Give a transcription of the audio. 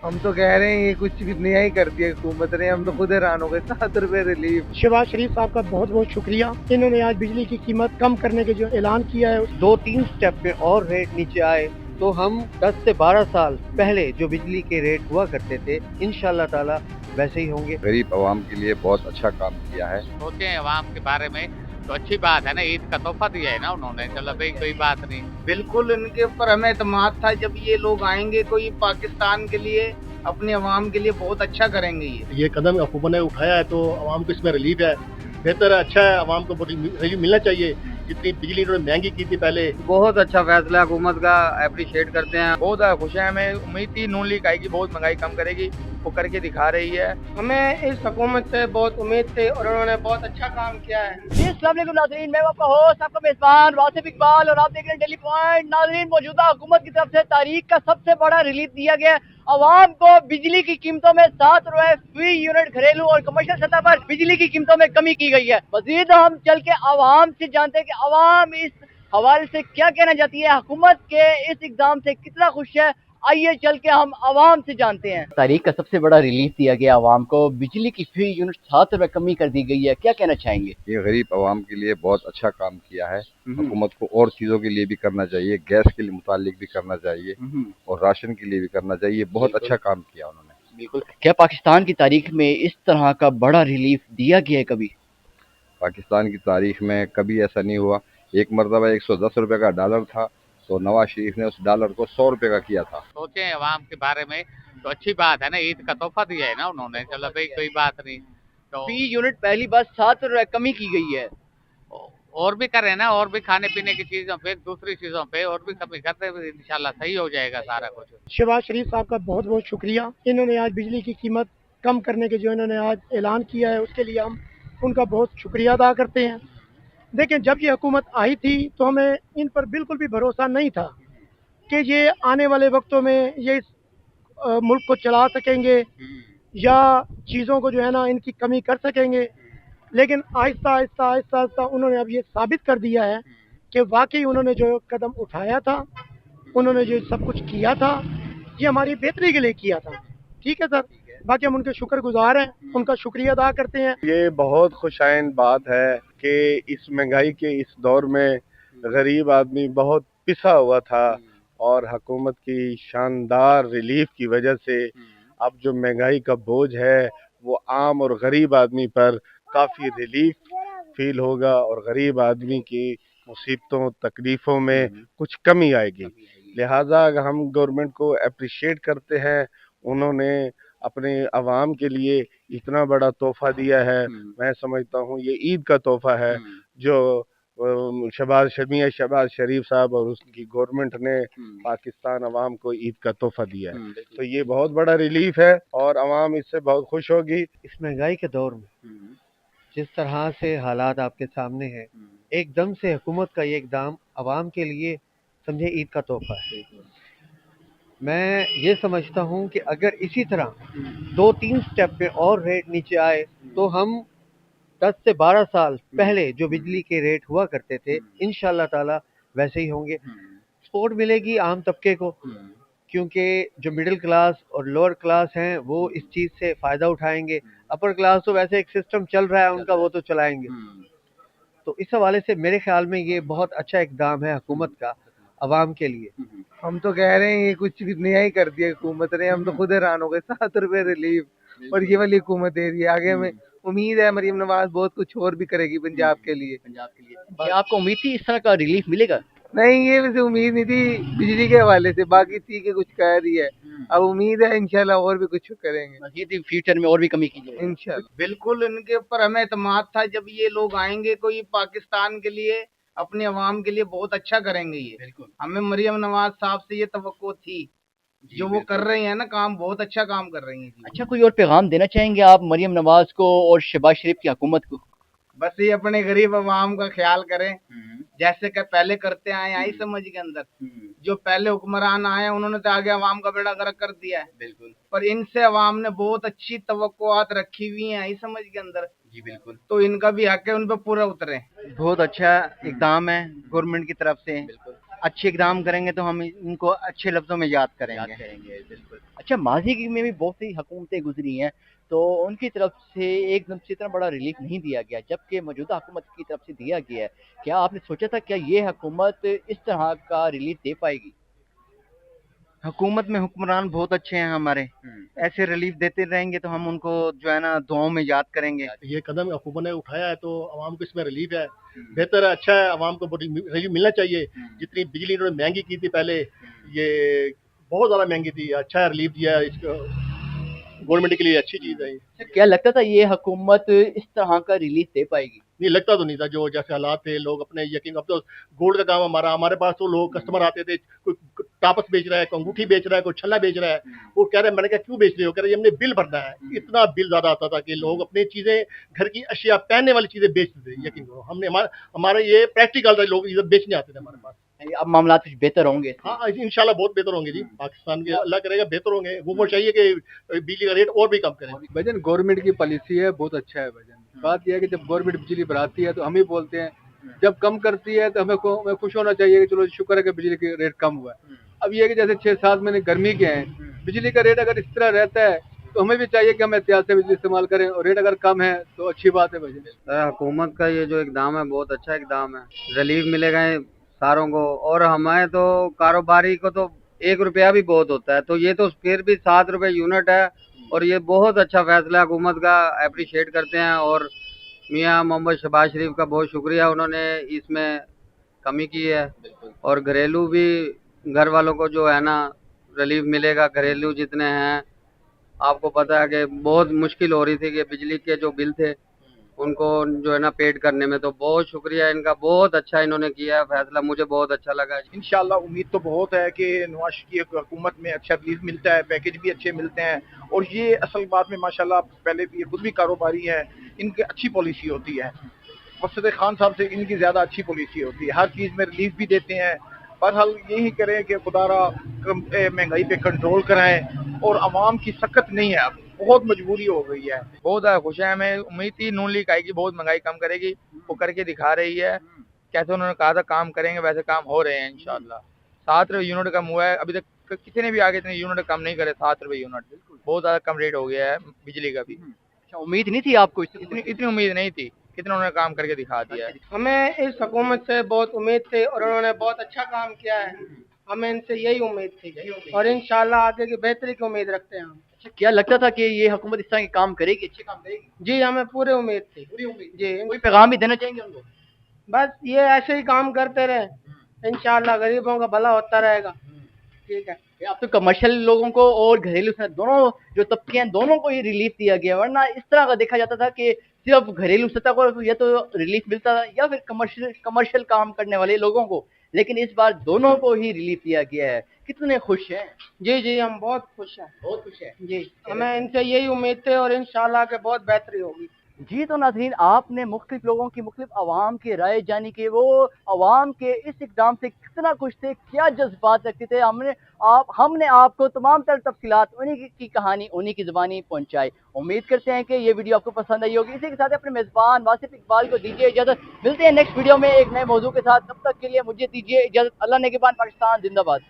हम तो कह रहे हैं ये कुछ भी नया ही कर दिया हुकूमत ने, हम तो खुद हैरान हो गए। 7 रुपए रिलीफ। शहबाज शरीफ साहब का बहुत बहुत शुक्रिया। इन्होंने आज बिजली की कीमत कम करने के जो ऐलान किया है, 2-3 स्टेप में और रेट नीचे आए तो हम 10 से 12 साल पहले जो बिजली के रेट हुआ करते थे इंशाल्लाह ताला वैसे ही होंगे। गरीब आवाम के लिए बहुत अच्छा काम किया है। सोचे हैं आवाम के बारे में तो अच्छी बात है ना, ईद का तोहफा दिया है ना उन्होंने, चलो भाई कोई बात नहीं। बिल्कुल इनके ऊपर हमें एतमाद था, जब ये लोग आएंगे कोई पाकिस्तान के लिए अपने अवाम के लिए बहुत अच्छा करेंगे। ये कदम हुकूमत ने उठाया है तो आवाम को इसमें रिलीफ है, बेहतर है, अच्छा है। आवाम को रिलीफ मिलना चाहिए। जितनी बिजली इन्होंने महंगी की थी पहले, बहुत अच्छा फैसला हुकूमत का, अप्रिशिएट करते हैं। बहुत खुश है, हमें उम्मीद थी नून लीग आएगी, बहुत महंगाई कम करेगी, वो करके दिखा रही है। हमें इस हुकूमत से बहुत उम्मीद थी और उन्होंने बहुत अच्छा काम किया है। अस्सलाम वालेकुम नाज़रीन, मैं आपका होस्ट आपका मेज़बान वासिफ इकबाल और आप देख रहे हैं डेली पॉइंट। नाज़रीन, मौजूदा हुकूमत की तरफ से तारीख का सबसे बड़ा रिलीफ दिया गया है। आवाम को बिजली की कीमतों में 7 रुपए फी यूनिट घरेलू और कमर्शियल सतह पर बिजली की कीमतों में कमी की गई है। मजीद हम चल के आवाम से जानते हैं कि आवाम इस हवाले से क्या कहना चाहती है, हुकूमत के इस इकदाम से कितना खुश है। आइए चल के हम आवाम से जानते हैं। तारीख का सबसे बड़ा रिलीफ दिया गया आवाम को, बिजली की फी यूनिट 7 रुपए कमी कर दी गई है, क्या कहना चाहेंगे? ये गरीब आवाम के लिए बहुत अच्छा काम किया है। हुकूमत को और चीज़ों के लिए भी करना चाहिए, गैस के लिए मुतालिक भी करना चाहिए और राशन के लिए भी करना चाहिए। बहुत अच्छा काम किया उन्होंने। बिल्कुल। क्या पाकिस्तान की तारीख में इस तरह का बड़ा रिलीफ दिया गया है कभी? पाकिस्तान की तारीख में कभी ऐसा नहीं हुआ। एक मरतबा 110 रुपये का डॉलर था तो नवाज शरीफ ने उस डॉलर को 100 रुपये का किया था। सोचे हैं आवाम के बारे में तो अच्छी बात है ना, ईद का तोहफा दिया है ना उन्होंने, चलो भाई कोई बात नहीं। तो फी यूनिट पहली बार 7 रुपए कमी की गई है। और भी कर रहे हैं ना, और भी खाने पीने की चीजों पे, दूसरी चीजों पे और भी कमी करते हैं, इंशाल्लाह सही हो जाएगा सारा कुछ। शहबाज शरीफ साहब का बहुत बहुत शुक्रिया। इन्होंने आज बिजली की कीमत कम करने के जो इन्होंने आज ऐलान किया है, उसके लिए हम उनका बहुत शुक्रिया अदा करते हैं। देखिए, जब ये हुकूमत आई थी तो हमें इन पर बिल्कुल भी भरोसा नहीं था कि ये आने वाले वक्तों में ये इस मुल्क को चला सकेंगे या चीज़ों को जो है ना इनकी कमी कर सकेंगे। लेकिन आहिस्ता आहिस्ता आहिस्ता आहिस्ता उन्होंने अब ये साबित कर दिया है कि वाकई उन्होंने जो कदम उठाया था, उन्होंने जो सब कुछ किया था, ये हमारी बेहतरी के लिए किया था। ठीक है सर, बाकी हम उनके शुक्रगुजार हैं, उनका शुक्रिया अदा करते हैं। ये बहुत खुशाइन बात है कि इस महंगाई के इस दौर में गरीब आदमी बहुत पिसा हुआ था और हुकूमत की शानदार रिलीफ की वजह से अब जो महंगाई का बोझ है वो आम और गरीब आदमी पर काफ़ी रिलीफ फील होगा और गरीब आदमी की मुसीबतों तकलीफ़ों में कुछ कमी आएगी। लिहाजा हम गवर्नमेंट को अप्रिशिएट करते हैं, उन्होंने अपने अवाम के लिए इतना बड़ा तोहफा दिया है। मैं समझता हूँ ये ईद का तोहफा है जो शहबाज शरीफ साहब और उसकी गवर्नमेंट ने पाकिस्तान अवाम को ईद का तोहफा दिया है। तो ये बहुत बड़ा रिलीफ है और अवाम इससे बहुत खुश होगी। इस महंगाई के दौर में जिस तरह से हालात आपके सामने हैं, एकदम से हुकूमत का ये इकदाम आवाम के लिए समझे ईद का तोहफा है। मैं ये समझता हूँ कि अगर इसी तरह 2-3 स्टेप में और रेट नीचे आए तो हम 10 से 12 साल पहले जो बिजली के रेट हुआ करते थे इंशाल्लाह ताला वैसे ही होंगे। सपोर्ट मिलेगी आम तबके को, क्योंकि जो मिडिल क्लास और लोअर क्लास हैं वो इस चीज़ से फ़ायदा उठाएंगे। अपर क्लास तो वैसे एक सिस्टम चल रहा है उनका, वो तो चलाएंगे। तो इस हवाले से मेरे ख्याल में ये बहुत अच्छा इकदाम है हुकूमत का आवाम के लिए। हम तो कह रहे हैं ये कुछ भी नया ही कर दिया हुकूमत ने, हम तो खुद हैरान हो गए। 7 रुपए रिलीफ और ये वाली हुकूमत दे रही है। आगे हमें उम्मीद है मरीम नवाज बहुत कुछ और भी करेगी पंजाब के लिए। क्या आपको उम्मीद थी इस तरह का रिलीफ मिलेगा? नहीं, ये वैसे उम्मीद नहीं थी बिजली के हवाले से, बाकी थी कि कुछ कह रही है। अब उम्मीद है इंशाल्लाह और भी कुछ करेंगे, मज़ीद फ्यूचर में और भी कमी की जाएगी इंशाल्लाह। बिल्कुल इनके ऊपर हमें एतमाद था, जब ये लोग आएंगे कोई पाकिस्तान के लिए अपने अवाम के लिए बहुत अच्छा करेंगे। ये हमें मरियम नवाज साहब से ये तवक्को थी, जो वो कर रही है ना काम, बहुत अच्छा काम कर रही है। अच्छा, कोई और पैगाम देना चाहेंगे आप मरियम नवाज को और शहबाज शरीफ की हुकूमत को? बस ये अपने गरीब अवाम का ख्याल करें जैसे कि पहले करते आए, आई समझ के अंदर। जो पहले हुक्मरान आए उन्होंने तो आगे अवाम का बेड़ा गर्क कर दिया है। बिल्कुल। पर इनसे अवाम ने बहुत अच्छी तवक्कुआत रखी हुई हैं, आई समझ के अंदर। जी बिल्कुल। तो इनका भी हक है उन पर पूरा उतरे। बहुत अच्छा इकदाम है गवर्नमेंट की तरफ से। अच्छे इकदाम करेंगे तो हम इनको अच्छे लफ्ज़ों में याद करेंगे। बिल्कुल। अच्छा, माजी में भी बहुत सी हुकूमतें गुजरी हैं, तो उनकी तरफ से एकदम से इतना बड़ा रिलीफ नहीं दिया गया, जबकि मौजूदा हुकूमत की तरफ से दिया गया है। क्या आपने सोचा था क्या ये हुकूमत इस तरह का रिलीफ दे पाएगी? हुकूमत में हुक्मरान बहुत अच्छे हैं हमारे, ऐसे रिलीफ देते रहेंगे तो हम उनको जो है ना दुआओं में याद करेंगे। ये कदम हुकूमत ने उठाया है तो आवाम को इसमें रिलीफ है, बेहतर है, अच्छा है, आवाम को रिलीफ मिलना चाहिए। जितनी बिजली इन्होंने महंगी की थी पहले, ये बहुत ज़्यादा महंगी थी, अच्छा है रिलीफ दिया है, इसको गवर्नमेंट के लिए अच्छी चीज़ है। क्या लगता था ये हुकूमत इस तरह का रिलीफ दे पाएगी? नहीं लगता तो नहीं था, जो जैसे हालात थे लोग अपने यकीन, अब तो गोल्ड का काम हमारे पास तो लोग कस्टमर आते थे, कोई टापस बेच रहा है, कोई अंगूठी बेच रहा है, कोई छल्ला बेच रहा है, वो कह रहे हैं, मैंने कहा क्यों बेच रहे हो, कह रहे हमने बिल भरना है। इतना बिल ज्यादा आता था कि लोग अपनी चीजें, घर की अशिया, पहनने वाली चीजें बेचते थे, यकीन करो। हमने हमारा ये प्रैक्टिकल था, लोग इधर बेचने आते थे हमारे पास। अब मामला कुछ बेहतर होंगे? हाँ इंशाल्लाह बहुत बेहतर होंगे जी, पाकिस्तान के अल्लाह करेगा बेहतर होंगे। हुकूमत चाहिए कि बिजली का रेट और भी कम करें। भजन गवर्नमेंट की पॉलिसी है, बहुत अच्छा है भजन। बात यह है कि जब गवर्नमेंट बिजली बढ़ाती है तो हम ही बोलते हैं, जब कम करती है तो हमें खुश होना चाहिए कि चलो शुक्र है कि बिजली का रेट कम हुआ है। अब ये है कि जैसे 6-7 महीने गर्मी के हैं, बिजली का रेट अगर इस तरह रहता है तो हमें भी चाहिए कि हम एहतियात से बिजली इस्तेमाल करें, और रेट अगर कम है तो अच्छी बात है भजन। हुकूमत का ये जो इकदाम है बहुत अच्छा इकदाम है, रिलीफ मिलेगा सारों को, और हमारे तो कारोबारी को तो 1 रुपया भी बहुत होता है, तो ये तो फिर भी 7 रुपये यूनिट है, और ये बहुत अच्छा फैसला हुकूमत का, अप्रिशिएट करते हैं। और मियाँ मोहम्मद शहबाज शरीफ का बहुत शुक्रिया, उन्होंने इसमें कमी की है। और घरेलू भी घर वालों को जो है ना रिलीफ मिलेगा, घरेलू जितने हैं, आपको पता है कि बहुत मुश्किल हो रही थी कि बिजली के जो बिल थे उनको जो है ना पेड करने में, तो बहुत शुक्रिया इनका, बहुत अच्छा इन्होंने किया है फैसला, मुझे बहुत अच्छा लगा। इंशाल्लाह उम्मीद तो बहुत है कि नवाज की हुकूमत में अच्छा रिलीफ मिलता है, पैकेज भी अच्छे मिलते हैं, और ये असल बात में माशाल्लाह पहले भी खुद भी कारोबारी हैं, इनकी अच्छी पॉलिसी होती है। मकसद खान साहब से इनकी ज़्यादा अच्छी पॉलिसी होती है, हर चीज़ में रिलीफ भी देते हैं। बहरहाल यही करें कि खुदारा महंगाई पे कंट्रोल कराएं, और आवाम की सख्त नहीं है, अब बहुत मजबूरी हो गई है। बहुत ज़्यादा खुश है, हमें उम्मीद थी नून लीग आएगी, बहुत महंगाई कम करेगी, वो करके दिखा रही है। कैसे उन्होंने कहा था काम करेंगे, वैसे काम हो रहे हैं इंशाल्लाह। 7 रुपये यूनिट कम हुआ है, अभी तक कितने भी आगे इतने यूनिट कम नहीं करे, 7 रुपये यूनिट, बहुत ज़्यादा कम रेट हो गया है बिजली का भी। अच्छा, उम्मीद नहीं थी आपको? इतनी उम्मीद नहीं थी, कितना उन्होंने काम करके दिखा दिया है। हमें इस हुकूमत से बहुत उम्मीद थी, और उन्होंने बहुत अच्छा काम किया है, हमें इनसे यही उम्मीद थी, और इंशाल्लाह आगे की बेहतरी की उम्मीद रखते हैं हम। अच्छा, क्या लगता था कि ये हुकूमत इस तरह के काम करेगी, अच्छे काम करेगी? जी हमें पूरी उम्मीद थी, जी। कोई पैगाम भी देना चाहेंगे उनको? बस ये ऐसे ही काम करते रहे, इंशाल्लाह गरीबों का भला होता रहेगा। ठीक है, अब तो कमर्शियल लोगों को और घरेलू दोनों जो तबके हैं, दोनों को ही रिलीफ दिया गया, वरना इस तरह का देखा जाता था कि सिर्फ घरेलू सतह को या तो रिलीफ मिलता था या फिर कमर्शियल काम करने वाले लोगों को, लेकिन इस बार दोनों को ही रिलीफ दिया गया है। कितने खुश हैं? जी जी हम बहुत खुश हैं, बहुत खुश हैं जी। हमें इनसे यही उम्मीद थी, और इंशाल्लाह के बहुत बेहतरी होगी। जी तो नाज़रीन, आपने मुख्तलिफ लोगों की, मुख्तलिफ आवाम की राय जानी कि वो आवाम के इस इक़दाम से कितना खुश थे, क्या जज्बात रखते थे। हमने आपको तमाम तर तफसीलात उन्हीं की कहानी, उन्हीं की ज़बानी पहुँचाई। उम्मीद करते हैं कि ये वीडियो आपको पसंद आई होगी। इसी के साथ अपने मेज़बान वासिफ इकबाल को दीजिए इजाज़त, मिलते हैं नेक्स्ट वीडियो में एक नए मौजू के साथ। तब तक के लिए मुझे दीजिए इजाज़त। अल्लाह नेगहबान, पाकिस्तान जिंदाबाद।